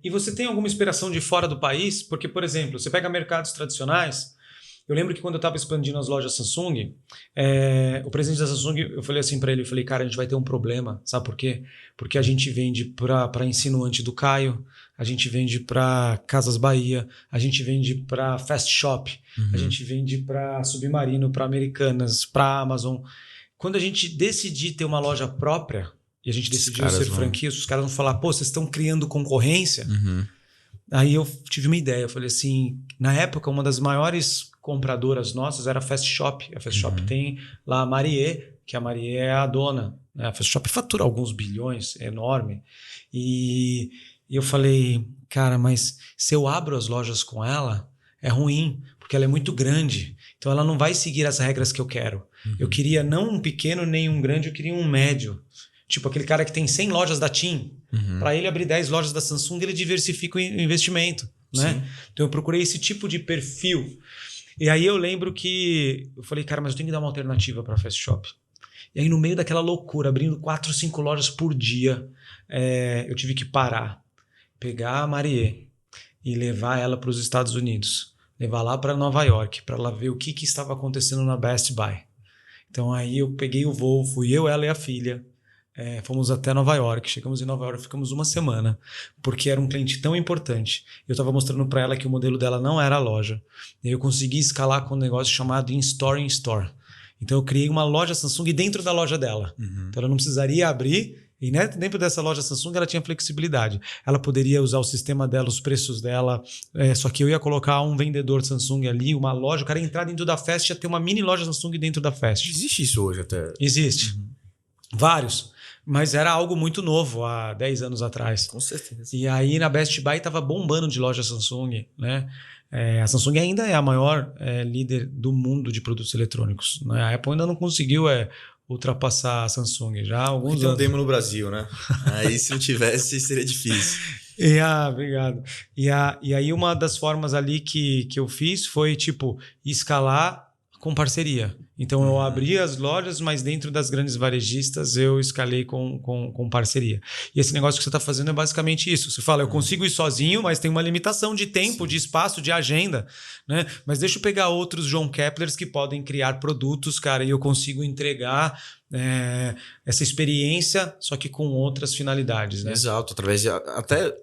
E você tem alguma inspiração de fora do país? Porque, por exemplo, você pega mercados tradicionais. Eu lembro que quando eu estava expandindo as lojas Samsung, o presidente da Samsung, eu falei assim para ele, eu falei, cara, a gente vai ter um problema, sabe por quê? Porque a gente vende para insinuante do Caio, a gente vende para Casas Bahia, a gente vende para Fast Shop, a gente vende para Submarino, para Americanas, para Amazon. Quando a gente decidir ter uma loja própria, e a gente decidiu ser franquia, os caras vão falar, pô, vocês estão criando concorrência? Aí eu tive uma ideia, eu falei assim, na época uma das maiores compradoras nossas era a Fast Shop. A Fast Shop tem lá a Marie, que a Marie é a dona, né? A Fast Shop fatura alguns bilhões, é enorme. E eu falei, cara, mas se eu abro as lojas com ela, é ruim, porque ela é muito grande. Então ela não vai seguir as regras que eu quero. Eu queria não um pequeno nem um grande, eu queria um médio. Tipo aquele cara que tem 100 lojas da TIM. Para ele abrir 10 lojas da Samsung, ele diversifica o investimento. Né? Então eu procurei esse tipo de perfil. E aí eu lembro que eu falei, cara, mas eu tenho que dar uma alternativa para a Fast Shop. E aí no meio daquela loucura, abrindo 4 ou 5 lojas por dia, eu tive que parar, pegar a Marie e levar ela para os Estados Unidos. Levar lá para Nova York, para ela ver o que estava acontecendo na Best Buy. Então aí eu peguei o voo, fui eu, ela e a filha. Fomos até Nova York, chegamos em Nova York, ficamos uma semana, porque era um cliente tão importante. Eu estava mostrando para ela que o modelo dela não era a loja. E eu consegui escalar com um negócio chamado In-Store in Store. Então eu criei uma loja Samsung dentro da loja dela. Então ela não precisaria abrir, e né, dentro dessa loja Samsung ela tinha flexibilidade. Ela poderia usar o sistema dela, os preços dela, só que eu ia colocar um vendedor Samsung ali, uma loja, o cara ia entrar dentro da Fast, ia ter uma mini loja Samsung dentro da Fast. Existe isso hoje até? Existe. Vários. Mas era algo muito novo há 10 anos atrás. Com certeza. E aí na Best Buy estava bombando de loja Samsung, né? A Samsung ainda é a maior líder do mundo de produtos eletrônicos, né? A Apple ainda não conseguiu ultrapassar a Samsung já há alguns anos. Tem um demo no Brasil, né? Aí se não tivesse seria difícil. Obrigado. E aí uma das formas ali que eu fiz foi tipo escalar com parceria. Então eu abri as lojas, mas dentro das grandes varejistas eu escalei com parceria. E esse negócio que você está fazendo é basicamente isso. Você fala, eu consigo ir sozinho, mas tem uma limitação de tempo, de espaço, de agenda. Né? Mas deixa eu pegar outros João Keplers que podem criar produtos, cara, e eu consigo entregar essa experiência, só que com outras finalidades. Né? Exato. Através de até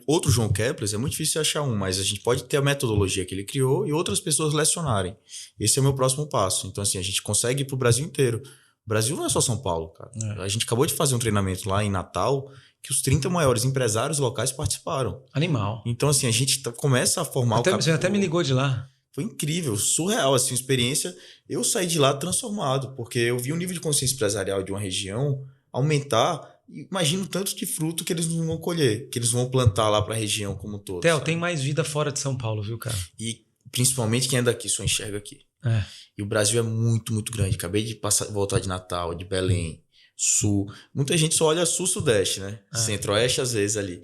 outro João Keplers, é muito difícil achar um, mas a gente pode ter a metodologia que ele criou e outras pessoas lecionarem. Esse é o meu próximo passo. Então, assim, a gente consegue ir para o Brasil inteiro. O Brasil não é só São Paulo, cara. A gente acabou de fazer um treinamento lá em Natal que os 30 maiores empresários locais participaram. Animal. Então, assim, a gente começa a formar Você até me ligou de lá. Foi incrível, surreal, assim, uma experiência. Eu saí de lá transformado, porque eu vi o nível de consciência empresarial de uma região aumentar. Imagina o tanto de fruto que eles não vão colher, que eles vão plantar lá para a região como um todo. Theo, tem mais vida fora de São Paulo, viu, cara? E principalmente quem é daqui só enxerga aqui. E o Brasil é muito, muito grande. Acabei de voltar de Natal, de Belém, Sul. Muita gente só olha Sul, Sudeste, né? Centro-Oeste às vezes ali.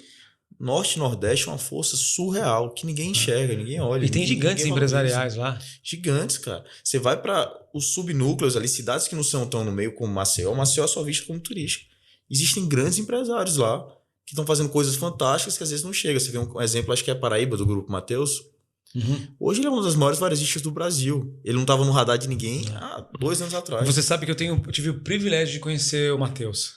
Norte e Nordeste é uma força surreal que ninguém enxerga, ninguém olha. E tem gigantes empresariais lá. Gigantes, cara. Você vai para os subnúcleos ali, cidades que não são tão no meio como Maceió. Maceió é só vista como turística. Existem grandes empresários lá que estão fazendo coisas fantásticas que às vezes não chegam. Você vê um exemplo, acho que é Paraíba, do Grupo Mateus. Hoje ele é uma das maiores varejistas do Brasil. Ele não estava no radar de ninguém há 2 anos atrás. Você sabe que eu tive o privilégio de conhecer o Mateus.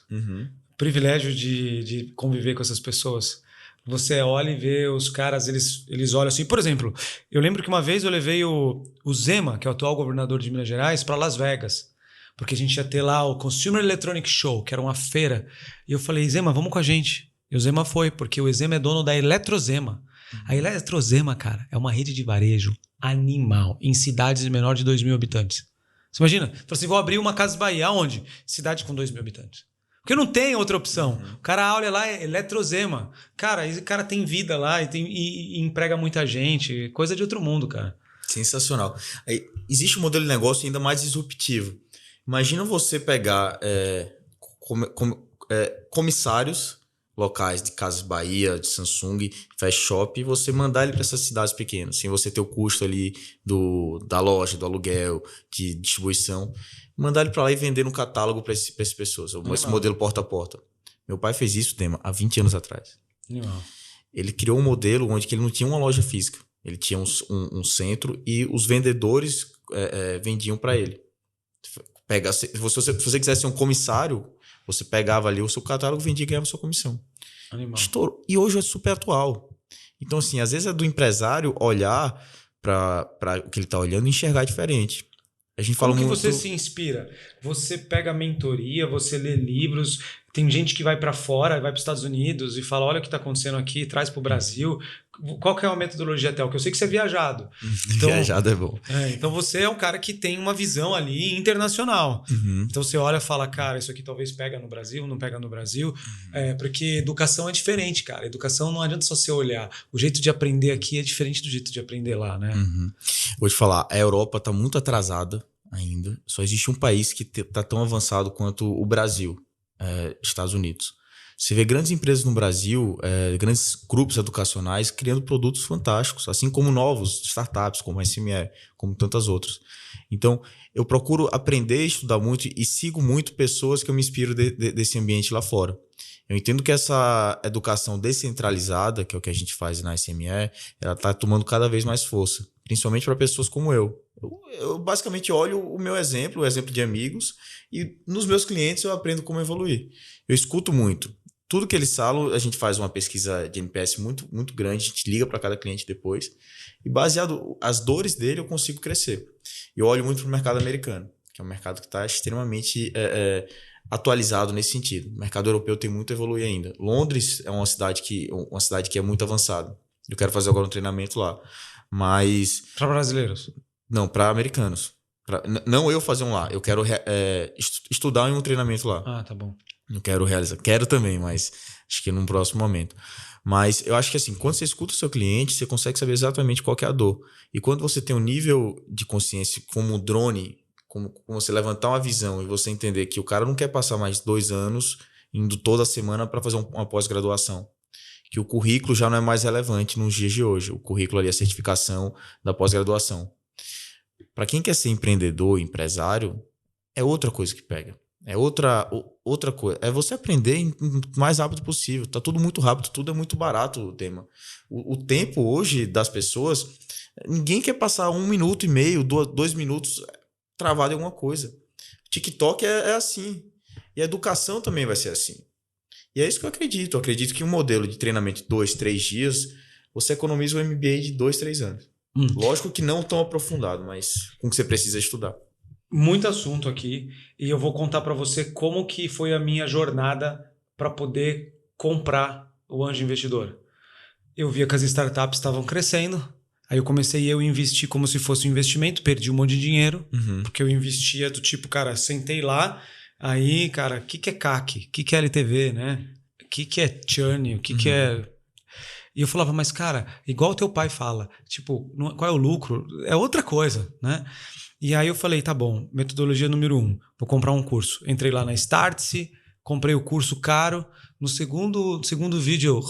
Privilégio de conviver com essas pessoas. Você olha e vê os caras, eles olham assim. Por exemplo, eu lembro que uma vez eu levei o Zema, que é o atual governador de Minas Gerais, para Las Vegas. Porque a gente ia ter lá o Consumer Electronic Show, que era uma feira. E eu falei, Zema, vamos com a gente. E o Zema foi, porque o Zema é dono da Eletrozema. A Eletrozema, cara, é uma rede de varejo animal, em cidades de menor de 2.000 habitantes. Você imagina? Falei assim, vou abrir uma Casa Bahia, onde? Cidade com 2.000 habitantes. Porque não tem outra opção. O cara olha lá, é Eletrozema. Cara, esse cara tem vida lá e emprega muita gente. Coisa de outro mundo, cara. Sensacional. Aí, existe um modelo de negócio ainda mais disruptivo. Imagina você pegar comissários locais de Casas Bahia, de Samsung, Fast Shop, e você mandar ele para essas cidades pequenas, sem você ter o custo ali da loja, do aluguel, de distribuição. Mandar ele para lá e vender no catálogo para essas pessoas. Esse modelo porta a porta. Meu pai fez isso, Dema, há 20 anos atrás. ele criou um modelo onde que ele não tinha uma loja física. Ele tinha um centro e os vendedores vendiam para ele. Se você quisesse ser um comissário, você pegava ali o seu catálogo, vendia e ganhava sua comissão. Animal. Estourou. E hoje é super atual. Então, assim, às vezes é do empresário olhar para o que ele está olhando e enxergar diferente. A gente fala Como que muito... você se inspira? Você pega mentoria, você lê livros, tem gente que vai para fora, vai para os Estados Unidos e fala, olha o que está acontecendo aqui, traz para o Brasil. Qual que é a metodologia Tel? Que eu sei que você é viajado. Então, viajado é bom. Então você é um cara que tem uma visão ali internacional. Uhum. Então você olha e fala, cara, isso aqui talvez pega no Brasil, não pega no Brasil. Porque educação é diferente, cara. Educação não adianta só você olhar. O jeito de aprender aqui é diferente do jeito de aprender lá, né? Uhum. Vou te falar, a Europa está muito atrasada ainda. Só existe um país que está tão avançado quanto o Brasil, Estados Unidos. Você vê grandes empresas no Brasil, grandes grupos educacionais criando produtos fantásticos, assim como novos startups, como a SME, como tantas outras. Então, eu procuro aprender, estudar muito e sigo muito pessoas que eu me inspiro desse ambiente lá fora. Eu entendo que essa educação descentralizada, que é o que a gente faz na SME, ela está tomando cada vez mais força, principalmente para pessoas como eu. Eu basicamente olho o meu exemplo, o exemplo de amigos, e nos meus clientes eu aprendo como evoluir. Eu escuto muito. Tudo que eles falam, a gente faz uma pesquisa de NPS muito, muito grande, a gente liga para cada cliente depois, e baseado as dores dele, eu consigo crescer. Eu olho muito para o mercado americano, que é um mercado que está extremamente atualizado nesse sentido. O mercado europeu tem muito a evoluir ainda. Londres é uma cidade que é muito avançada. Eu quero fazer agora um treinamento lá. Mas... Para brasileiros? Não, para americanos. Não eu fazer um lá. Eu quero estudar em um treinamento lá. Ah, tá bom. Não quero realizar. Quero também, mas acho que num próximo momento. Mas eu acho que assim, quando você escuta o seu cliente, você consegue saber exatamente qual que é a dor. E quando você tem um nível de consciência como um drone, como você levantar uma visão e você entender que o cara não quer passar mais 2 anos indo toda semana para fazer uma pós-graduação. Que o currículo já não é mais relevante nos dias de hoje. O currículo ali é a certificação da pós-graduação. Para quem quer ser empreendedor, empresário, é outra coisa que pega. É outra coisa. É você aprender o mais rápido possível. Tá tudo muito rápido, tudo é muito barato o tema. O tempo hoje das pessoas, ninguém quer passar 1 minuto e meio, 2 minutos travado em alguma coisa. TikTok é assim. E a educação também vai ser assim. E é isso que eu acredito. Eu acredito que um modelo de treinamento de 2, 3 dias, você economiza um MBA de 2, 3 anos. Lógico que não tão aprofundado, mas com o que você precisa estudar. Muito assunto aqui e eu vou contar para você como que foi a minha jornada para poder comprar o Anjo Investidor. Eu via que as startups estavam crescendo, aí eu comecei a investir como se fosse um investimento, perdi um monte de dinheiro, porque eu investia do tipo, cara, sentei lá, aí, cara, o que é CAC? O que é LTV, né? O que é churn? O que é... E eu falava, mas cara, igual o teu pai fala, tipo, qual é o lucro? É outra coisa, né? E aí eu falei, tá bom, metodologia número 1, vou comprar um curso. Entrei lá na Startse, comprei o curso caro. No segundo vídeo,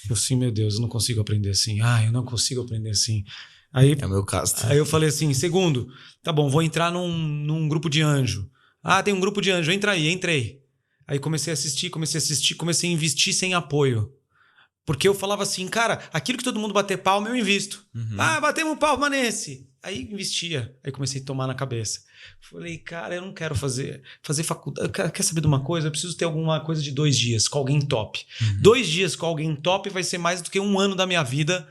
eu assim, meu Deus, eu não consigo aprender assim. Eu não consigo aprender assim. Aí, é o meu caso. Aí eu falei assim, segundo, tá bom, vou entrar num grupo de anjo. Tem um grupo de anjo, entra aí, entrei. Aí comecei a assistir, comecei a investir sem apoio. Porque eu falava assim, cara, aquilo que todo mundo bater palma, eu invisto. Batemos palma nesse. Aí investia. Aí comecei a tomar na cabeça. Falei, cara, eu não quero fazer faculdade. Quer saber de uma coisa? Eu preciso ter alguma coisa de 2 dias com alguém top. 2 dias com alguém top vai ser mais do que 1 ano da minha vida.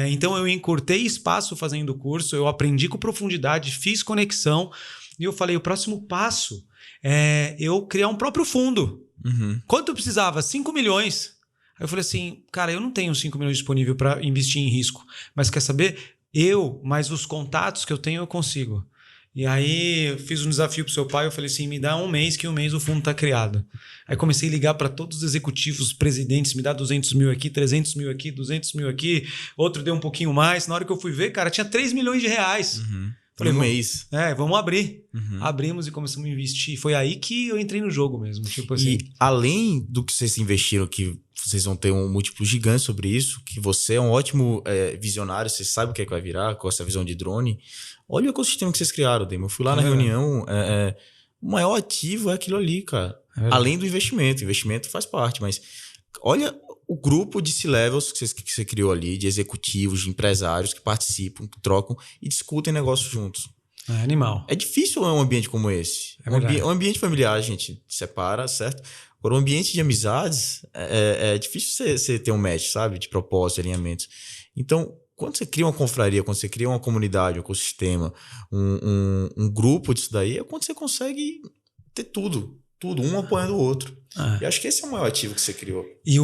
Então eu encurtei espaço fazendo o curso, eu aprendi com profundidade, fiz conexão. E eu falei, o próximo passo é eu criar um próprio fundo. Quanto eu precisava? 5 milhões. Aí eu falei assim, cara, eu não tenho 5 milhões disponível para investir em risco. Mas quer saber? Mais os contatos que eu tenho, eu consigo. E aí eu fiz um desafio pro seu pai, eu falei assim, me dá 1 mês, que 1 mês o fundo tá criado. Aí comecei a ligar para todos os executivos, presidentes, me dá 200 mil aqui, 300 mil aqui, 200 mil aqui, outro deu um pouquinho mais. Na hora que eu fui ver, cara, tinha 3 milhões de reais. Falei, 1 mês. Vamos abrir. Abrimos e começamos a investir. Foi aí que eu entrei no jogo mesmo. Tipo assim. E além do que vocês investiram, que vocês vão ter um múltiplo gigante sobre isso, que você é um ótimo visionário, você sabe o que é que vai virar com essa visão de drone. Olha o ecossistema que vocês criaram, Demo. Eu fui lá na reunião, o maior ativo é aquilo ali, cara. Além do investimento. O investimento faz parte, mas olha o grupo de C-levels que você criou ali, de executivos, de empresários que participam, que trocam e discutem negócios juntos. É animal. É difícil um ambiente como esse. Um ambiente familiar a gente separa, certo? Agora, um ambiente de amizades, é difícil você ter um match, sabe? De propósito, de alinhamentos. Então, quando você cria uma confraria, quando você cria uma comunidade, um ecossistema, um grupo disso daí, é quando você consegue ter tudo, um apoiando o outro. E acho que esse é o maior ativo que você criou. E